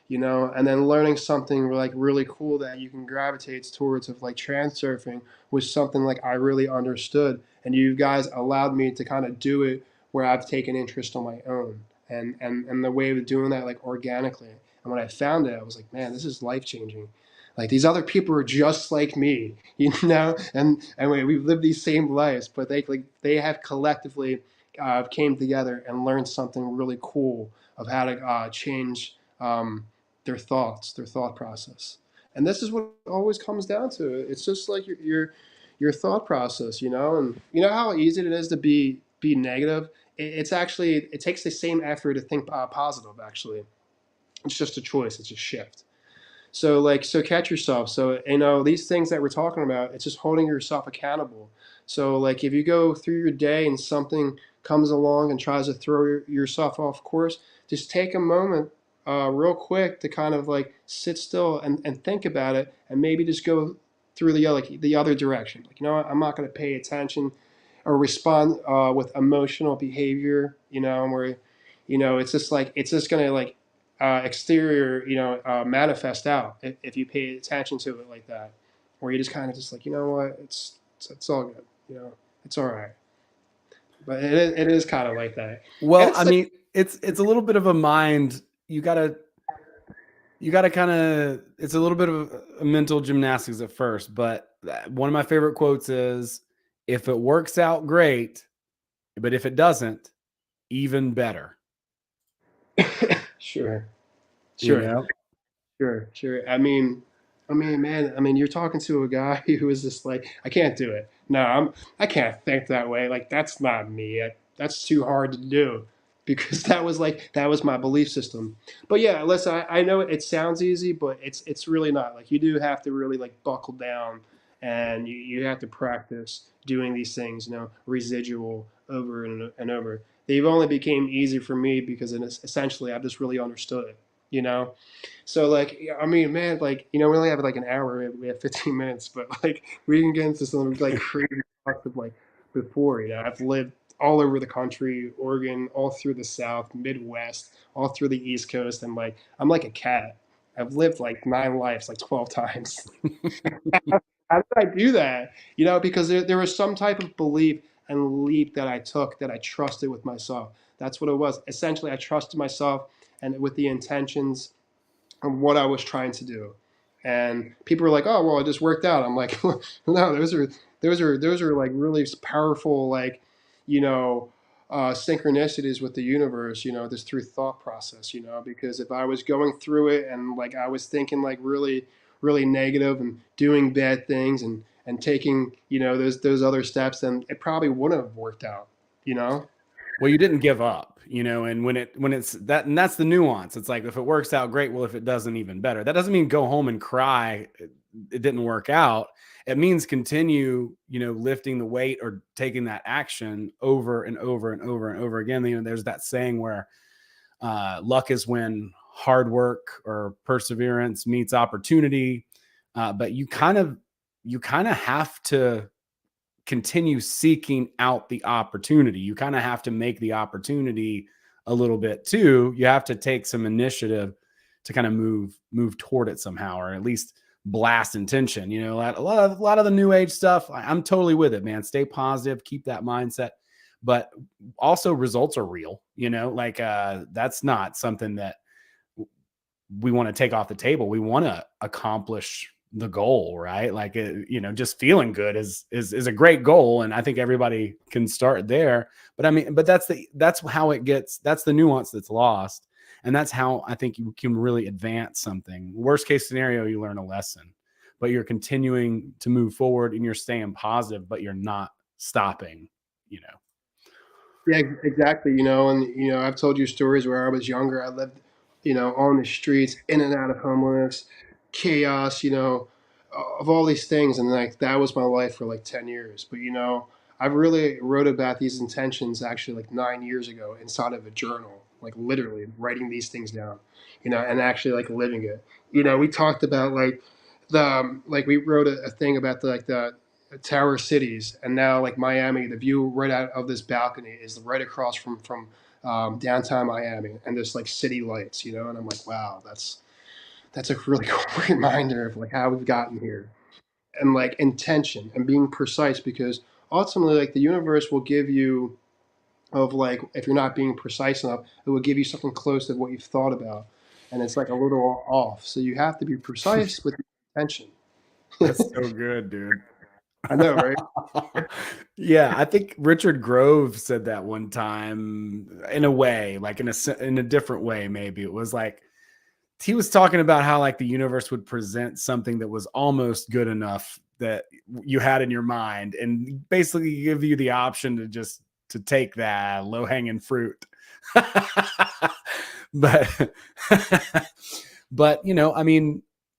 [SPEAKER 2] and then learning something like really cool that you can gravitate towards of like transurfing was something like I really understood and you guys allowed me to kind of do it where I've taken interest on my own and the way of doing that like organically. And when I found it, I was like, man, this is life changing. Like these other people are just like me, and we've lived these same lives, but they have collectively came together and learned something really cool of how to change their thoughts, their thought process. And this is what it always comes down to. It's just like your thought process, and you know how easy it is to be negative. It's actually it takes the same effort to think positive. Actually, it's just a choice. It's a shift. So catch yourself. So these things that we're talking about, it's just holding yourself accountable. So like if you go through your day and something comes along and tries to throw yourself off course, just take a moment real quick to kind of like sit still and think about it and maybe just go through the other direction. Like what, I'm not going to pay attention or respond with emotional behavior. Where it's just going to like exterior, manifest out if you pay attention to it like that, or you just kind of just like, what, it's all good, it's all right. But it is kind of like that, and
[SPEAKER 1] Well, I
[SPEAKER 2] it's like
[SPEAKER 1] mean, it's a little bit of a mind. You gotta kind of, it's a little bit of a mental gymnastics at first, but one of my favorite quotes is, if it works out, great, but if it doesn't, even better.
[SPEAKER 2] sure,
[SPEAKER 1] you
[SPEAKER 2] sure,
[SPEAKER 1] know
[SPEAKER 2] sure. I mean, man, you're talking to a guy who is just like, I can't do it. No, I can't think that way. Like that's not me. That's too hard to do. because that was my belief system. But yeah, listen, I know it sounds easy, but it's really not. Like you do have to really like buckle down, and you have to practice doing these things, residual over and over. They've only became easy for me because essentially I've just really understood it, you know. So like, yeah, I mean, man, like we only have like an hour. We have 15 minutes, but like we can get into some like crazy stuff of like before. I've lived all over the country, Oregon, all through the South, Midwest, all through the East Coast, and like I'm like a cat. I've lived like 9 lives, like 12 times. How did I do that? Because there was some type of belief and leap that I took that I trusted with myself. That's what it was. Essentially, I trusted myself and with the intentions of what I was trying to do. And people were like, "Oh, well, it just worked out." I'm like, "No, those are like really powerful, like, you know, synchronicities with the universe. This through thought process. Because if I was going through it and like I was thinking like really, really negative and doing bad things and taking those other steps, then it probably wouldn't have worked out. You know.
[SPEAKER 1] Well, you didn't give up, and when it's that, and that's the nuance. It's like, if it works out, great. Well, if it doesn't, even better. That doesn't mean go home and cry it didn't work out. It means continue, lifting the weight or taking that action over and over and over and over again. There's that saying where luck is when hard work or perseverance meets opportunity. But you kind of have to continue seeking out the opportunity. You kind of have to make the opportunity a little bit too. You have to take some initiative to kind of move toward it somehow, or at least blast intention. A lot of the new age stuff, I'm totally with it, man. Stay positive, keep that mindset, but also results are real. That's not something that we want to take off the table. We want to accomplish the goal, right? Like, just feeling good is a great goal. And I think everybody can start there, but that's how it gets, that's the nuance that's lost. And that's how I think you can really advance something. Worst case scenario, you learn a lesson, but you're continuing to move forward and you're staying positive, but you're not stopping, you know?
[SPEAKER 2] Yeah, exactly. And I've told you stories where I was younger. I lived, on the streets, in and out of homelessness, chaos, of all these things, and like that was my life for like 10 years. But I've really wrote about these intentions actually like 9 years ago inside of a journal, like literally writing these things down, and actually like living it. We talked about like like we wrote a thing about the tower cities, and now like Miami, the view right out of this balcony is right across from downtown Miami, and there's like city lights, and I'm like, wow, that's a really cool reminder of like how we've gotten here, and like intention and being precise, because ultimately like the universe will give you, of like, if you're not being precise enough, it will give you something close to what you've thought about, and it's like a little off, so you have to be precise with your intention.
[SPEAKER 1] That's so good, dude.
[SPEAKER 2] I know, right?
[SPEAKER 1] Yeah, I think Richard Grove said that one time, in a way, like in a different way. Maybe it was like he was talking about how like the universe would present something that was almost good enough that you had in your mind, and basically give you the option to take that low hanging fruit. but but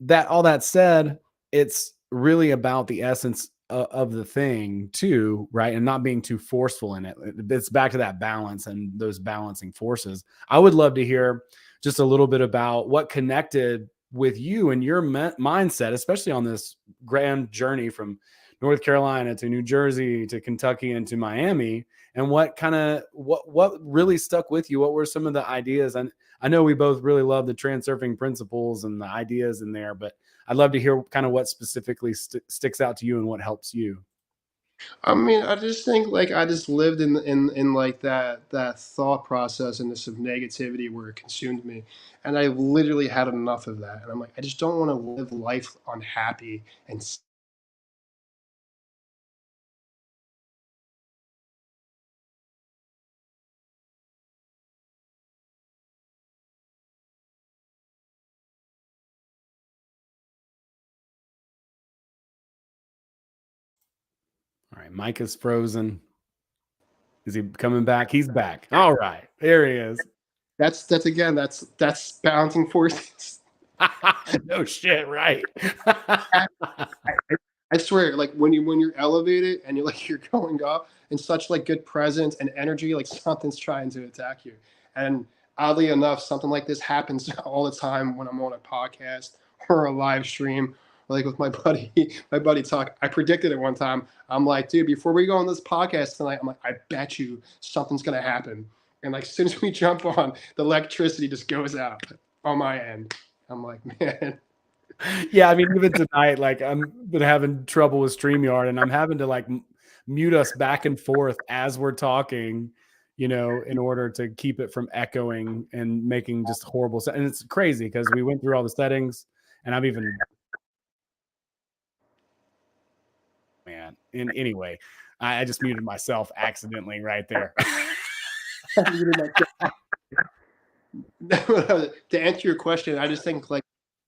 [SPEAKER 1] that, all that said, it's really about the essence of the thing too, right? And not being too forceful in it. It's back to that balance and those balancing forces. I would love to hear just a little bit about what connected with you and your mindset, especially on this grand journey from North Carolina to New Jersey to Kentucky and to Miami, and what really stuck with you. What were some of the ideas? And I know we both really love the transurfing principles and the ideas in there, but I'd love to hear kind of what specifically sticks out to you and what helps you.
[SPEAKER 2] I mean, I just think like I just lived in like that thought process and this of negativity where it consumed me, and I literally had enough of that. And I'm like, I just don't want to live life unhappy and
[SPEAKER 1] All right, Mike is frozen. Is he coming back? He's back. All right. There he is.
[SPEAKER 2] That's balancing forces.
[SPEAKER 1] No shit, right.
[SPEAKER 2] I swear, like when you're elevated and you're going up in such like good presence and energy, like something's trying to attack you. And oddly enough, something like this happens all the time when I'm on a podcast or a live stream, like with my buddy, my buddy Talk. I predicted it one time. I'm like, dude, before we go on this podcast tonight, I'm like, I bet you something's gonna happen. And like as soon as we jump on, the electricity just goes out on my end. I'm like, man.
[SPEAKER 1] Yeah, I mean, even tonight, like I'm been having trouble with StreamYard, and I'm having to like mute us back and forth as we're talking, in order to keep it from echoing and making just horrible sound. And it's crazy because we went through all the settings, and I've even anyway, I just muted myself accidentally right there.
[SPEAKER 2] To answer your question, I just think like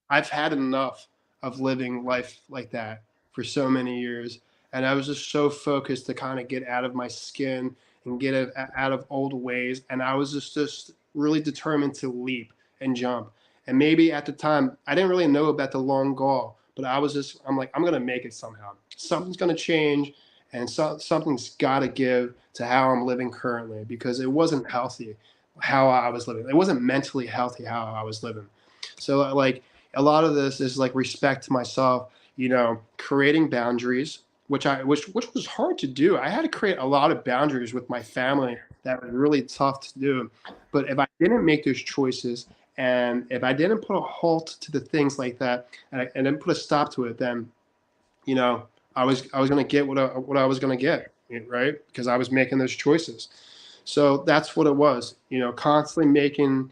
[SPEAKER 2] I've had enough of living life like that for so many years. And I was just so focused to kind of get out of my skin and get out of old ways. And I was just really determined to leap and jump. And maybe at the time, I didn't really know about the long goal, but I'm like, I'm going to make it somehow. Something's going to change, and something's got to give to how I'm living currently, because it wasn't healthy how I was living. It wasn't mentally healthy how I was living. So like a lot of this is like respect to myself, creating boundaries, which was hard to do. I had to create a lot of boundaries with my family that was really tough to do. But if I didn't make those choices, and if I didn't put a halt to the things like that, and then put a stop to it, then I was going to get what I was going to get, right? Because I was making those choices. So that's what it was, constantly making,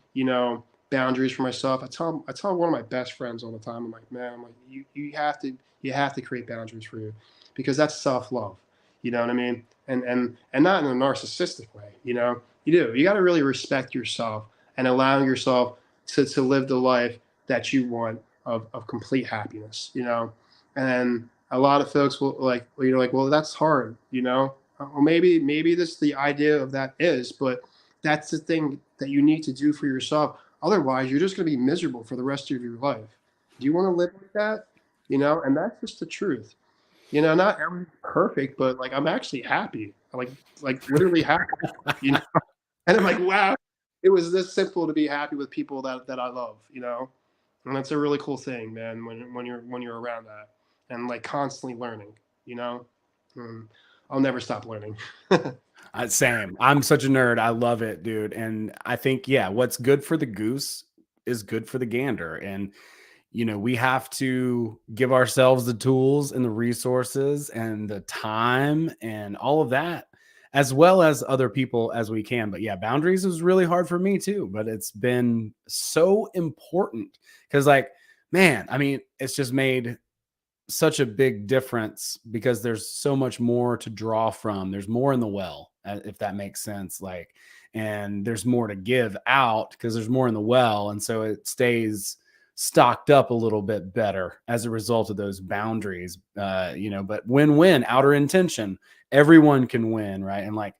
[SPEAKER 2] boundaries for myself. I tell one of my best friends all the time. I'm like, man, you have to create boundaries for you, because that's self-love. You know what I mean? And not in a narcissistic way. You got to really respect yourself and allow yourself to live the life that you want of complete happiness. And a lot of folks will like, well, that's hard. Or maybe this the idea of that is, but that's the thing that you need to do for yourself. Otherwise, you're just going to be miserable for the rest of your life. Do you want to live like that? And that's just the truth. Not everything's perfect, but like I'm actually happy. Like literally happy. And I'm like, wow, it was this simple to be happy with people that I love. And that's a really cool thing, man. When you're around that and like constantly learning. I'll never stop learning.
[SPEAKER 1] Same. I'm such a nerd. I love it, dude. And I think, yeah, what's good for the goose is good for the gander. And, we have to give ourselves the tools and the resources and the time and all of that, as well as other people as we can. But yeah, boundaries was really hard for me too, but it's been so important because like, man, I mean, it's just made such a big difference because there's so much more to draw from. There's more in the well, if that makes sense. Like, and there's more to give out because there's more in the well. And so it stays stocked up a little bit better as a result of those boundaries, but win-win, outer intention, everyone can win. Right. And like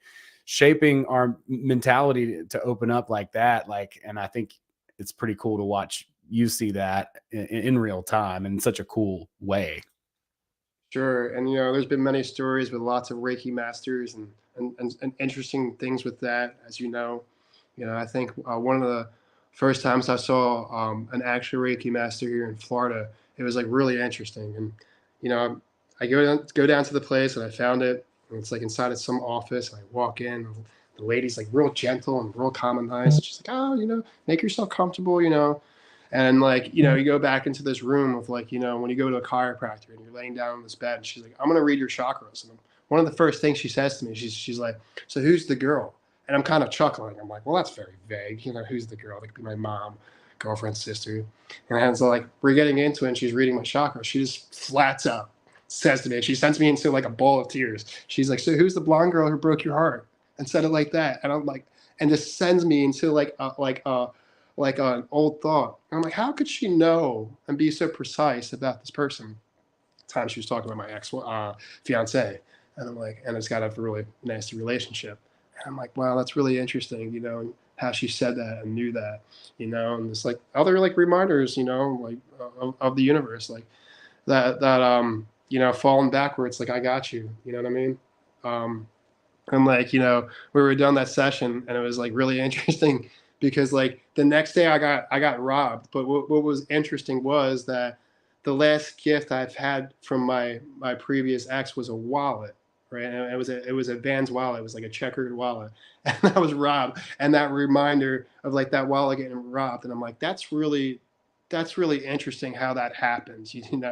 [SPEAKER 1] shaping our mentality to open up like that. Like, and I think it's pretty cool to watch you see that in real time in such a cool way.
[SPEAKER 2] Sure. And there's been many stories with lots of Reiki masters and interesting things with that, as I think one of the first times I saw an actual Reiki master here in Florida, it was like really interesting. And I go down to the place and I found it, and it's like inside of some office. And I walk in, and the lady's like real gentle and real calm and nice. She's like, oh, make yourself comfortable, And like, you go back into this room of like, when you go to a chiropractor and you're laying down on this bed, and she's like, I'm going to read your chakras. And one of the first things she says to me, she's like, so who's the girl? And I'm kind of chuckling. I'm like, well, that's very vague. Who's the girl? It could be my mom, girlfriend, sister. And so like, we're getting into it and she's reading my chakras. She just flats out says to me, she sends me into like a ball of tears. She's like, so who's the blonde girl who broke your heart? And said it like that. And I'm like, and just sends me into like an old thought. And I'm like, how could she know and be so precise about this person? The time she was talking about my ex fiance, and I'm like, and it's got a really nasty relationship. And I'm like, wow, that's really interesting, how she said that and knew that, and it's like other like reminders, like of the universe, like that falling backwards, like I got you, you know what I mean? Um, and like, we were done that session and it was like really interesting because like the next day I got robbed. But what was interesting was that the last gift I've had from my previous ex was a wallet, right? And it was a Vans wallet. It was like a checkered wallet, and I was robbed. And that reminder of like that wallet getting robbed, and I'm like, that's really interesting how that happens, and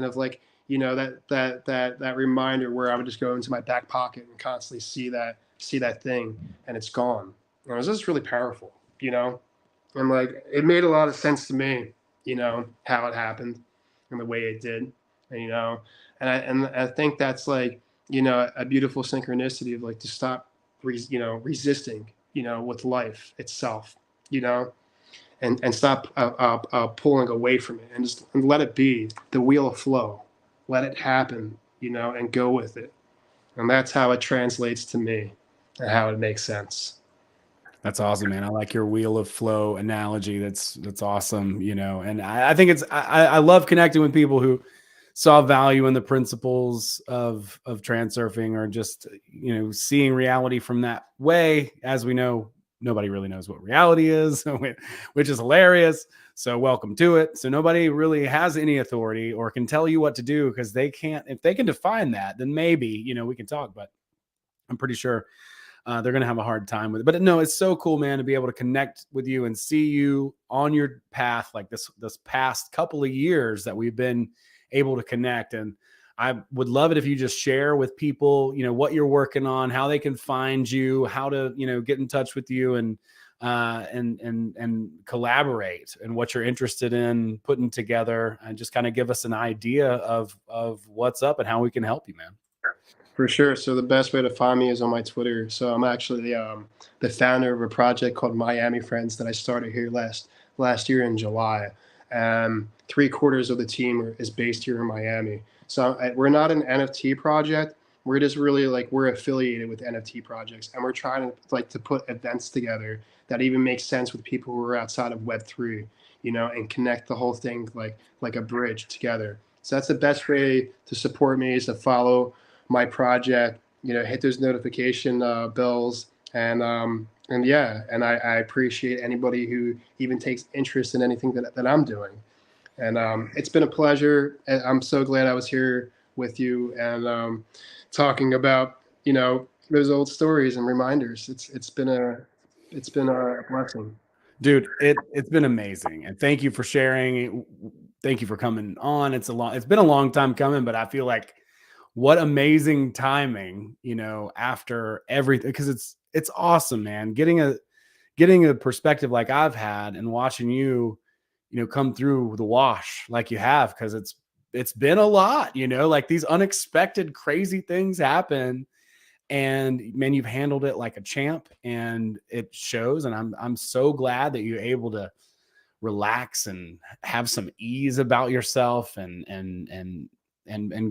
[SPEAKER 2] of like, that reminder where I would just go into my back pocket and constantly see that thing, and it's gone. And it was just really powerful, and like it made a lot of sense to me, how it happened and the way it did, and and I think that's like, a beautiful synchronicity of like to stop resisting, with life itself, you know and stop pulling away from it, and let it be the wheel of flow. Let it happen, and go with it. And that's how it translates to me and how it makes sense.
[SPEAKER 1] That's awesome, man. I like your wheel of flow analogy. That's awesome. And I think I love connecting with people who saw value in the principles of transurfing, or just, seeing reality from that way. As we know, nobody really knows what reality is, which is hilarious. So welcome to it. So nobody really has any authority or can tell you what to do, because they can't. If they can define that, then maybe, we can talk, but I'm pretty sure they're going to have a hard time with it. But no, it's so cool, man, to be able to connect with you and see you on your path like this past couple of years that we've been able to connect. And I would love it if you just share with people, what you're working on, how they can find you, how to, get in touch with you, and collaborate, and what you're interested in putting together, and just kind of give us an idea of what's up and how we can help you, man.
[SPEAKER 2] For sure. So the best way to find me is on my Twitter. So I'm actually the founder of a project called Miami Friends that I started here last year in July. 3/4 of the team is based here in Miami. So we're not an NFT project. We're just really like, we're affiliated with NFT projects, and we're trying to like to put events together that even make sense with people who are outside of Web3, and connect the whole thing like a bridge together. So that's the best way to support me, is to follow my project, hit those notification bells, and yeah, and I appreciate anybody who even takes interest in anything that I'm doing. And it's been a pleasure. I'm so glad I was here with you, and talking about, those old stories and reminders. It's been a blessing.
[SPEAKER 1] Dude, it's been amazing, and thank you for sharing. Thank you for coming on. It's been a long time coming, but I feel like what amazing timing, after everything, because it's awesome, man. Getting a perspective like I've had, and watching you, come through the wash like you have, because it's been a lot, like these unexpected crazy things happen, and man, you've handled it like a champ, and it shows. And I'm so glad that you're able to relax and have some ease about yourself, and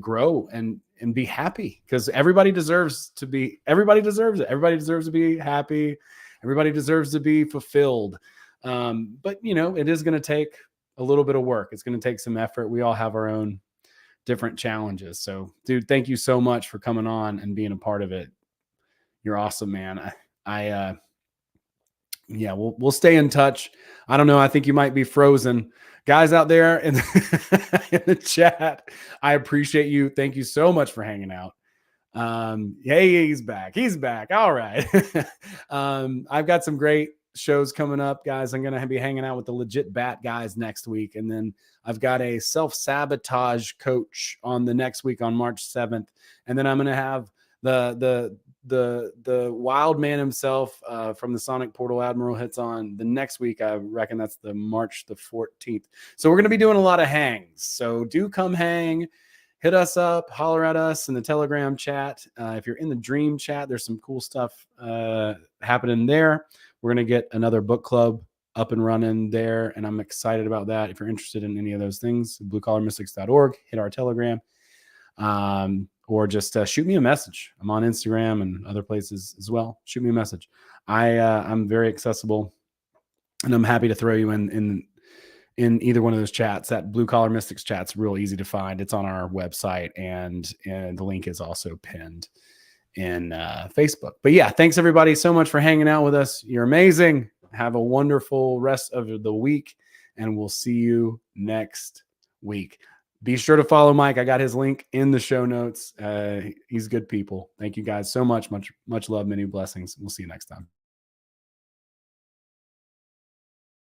[SPEAKER 1] grow, and be happy, because everybody deserves it. Everybody deserves to be happy. Everybody deserves to be fulfilled. But it is going to take a little bit of work. It's going to take some effort. We all have our own different challenges. So dude, thank you so much for coming on and being a part of it. You're awesome, man. Yeah, we'll stay in touch. I don't know. I think you might be frozen. Guys out there in in the chat, I appreciate you. Thank you so much for hanging out. Hey, he's back. He's back. All right. I've got some great shows coming up, guys. I'm going to be hanging out with the Legit Bat guys next week. And then I've got a self-sabotage coach on the next week on March 7th. And then I'm going to have the wild man himself from the Sonic Portal, Admiral, hits on the next week. I reckon that's the March the 14th. So we're going to be doing a lot of hangs. So do come hang. Hit us up, holler at us in the Telegram chat. If you're in the Dream chat, there's some cool stuff happening there. We're going to get another book club up and running there, and I'm excited about that. If you're interested in any of those things, bluecollarmystics.org, hit our Telegram. or just shoot me a message. I'm on Instagram and other places as well. Shoot me a message. I'm very accessible, and I'm happy to throw you in either one of those chats. That Blue Collar Mystics chat's real easy to find. It's on our website, and the link is also pinned in Facebook. But yeah, thanks everybody so much for hanging out with us. You're amazing. Have a wonderful rest of the week, and we'll see you next week. Be sure to follow Mike. I got his link in the show notes. He's good people. Thank you guys so much. Much love, many blessings. We'll see you next time.